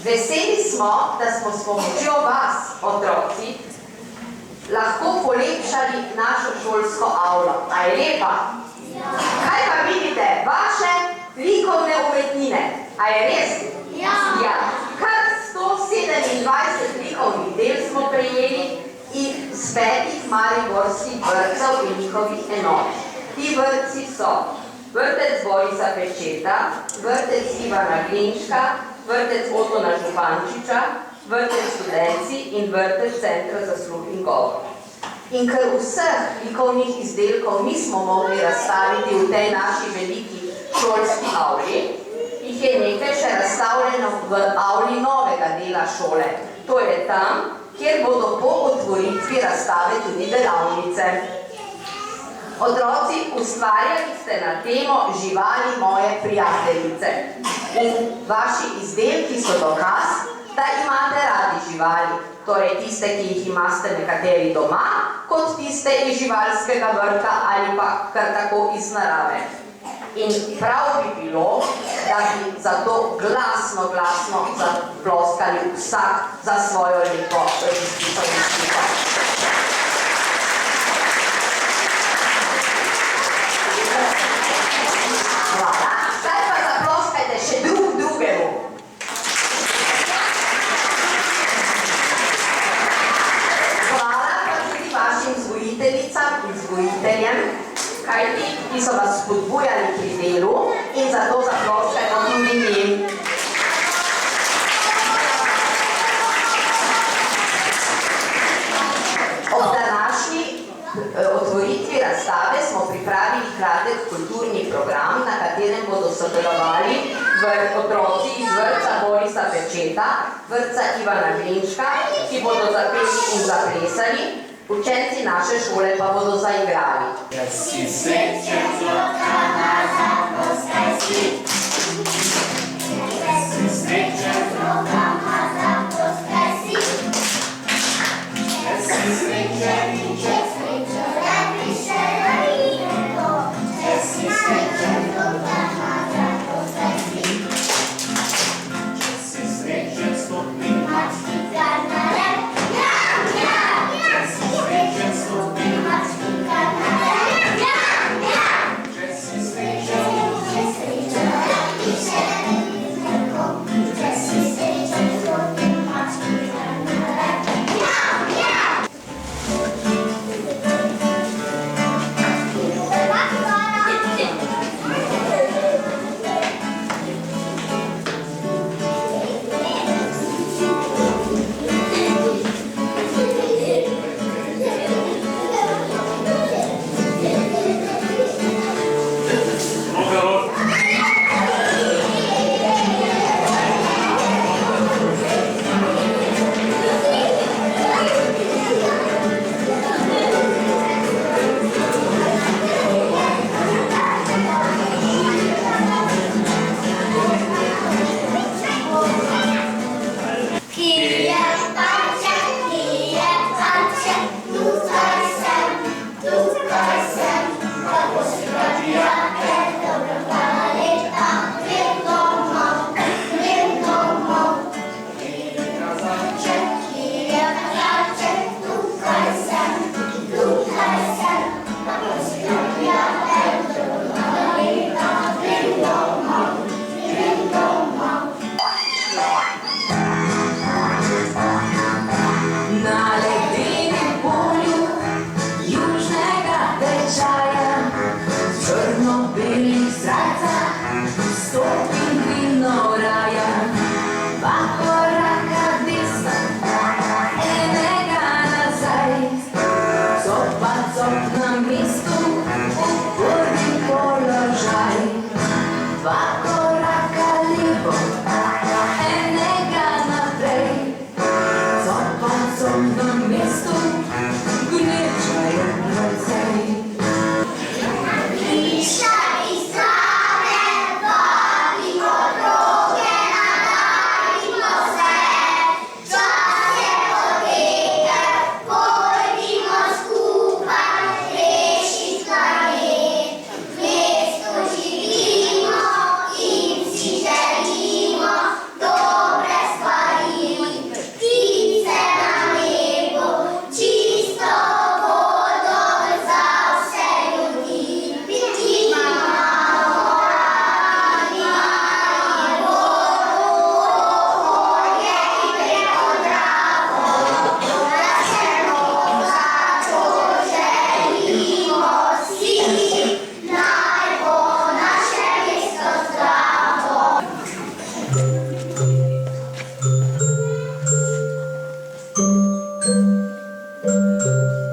Veseli smo, da smo s pomočjo vas, otroci, lahko polepšali našo šolsko avlo. A je lepa? Kaj pa vidite? Vaše likovne umetnine. A je res? Ja. Kar 127 likovnih del smo prejeli iz 5 mariborskih vrtcev in njihovih enot. Ti vrtci so vrtec Borisa Pečeta, vrtec Ivana Glinška, vrtec Otona Župančiča, vrtec Studenci in vrtec Centra za sluh in govor. In ker vseh likovnih izdelkov nismo mogli razstaviti v tej naši veliki šolski avli, jih je nekaj še razstavljeno v avli novega dela šole. To je tam, kjer bodo po otvoritvi razstave tudi delavnice. Otroci, ustvarjali ste na temo Živali moje prijateljice. In vaši izdelki so dokaz, da imate radi živali. Torej tiste, ki jih imate nekateri doma, kot tiste iz živalskega vrta ali pa kar tako iz narave. In prav bi bilo, da bi zato glasno zaploskali vsak za svojo lepo sliko. Hvala. Zdaj pa zaploskajte še drugemu. Hvala pa tudi vašim vzgojiteljicam in vzgojiteljem, kajti, ki so vas spodbujali pri delu in zato zaploskajmo tudi njim. Ob današnji otvoritvi razstave smo pripravili kratek kulturni program, na katerem bodo sodelovali otroci iz vrtca Borisa Pečeta, vrtca Ivana Glinška, ki bodo zapeli in zaplesali, učenci naše šole pa bodo zaigrali. Jaz si srečen, zlokana, zaploskaj si. Jaz si srečen, zlokana, zaploskaj si. Jaz si srečen, če srečo lepi še rojito. Jaz si srečen, zlokana, zaploskaj si. Jaz si srečen, stopi mački kar na rep. Jaz si srečen, stopi mački kar na rep. Jaz si srečen, če srečo lepi še rojito. Jaz si srečen, stopi mački kar na rep. Dobre stvari. Thank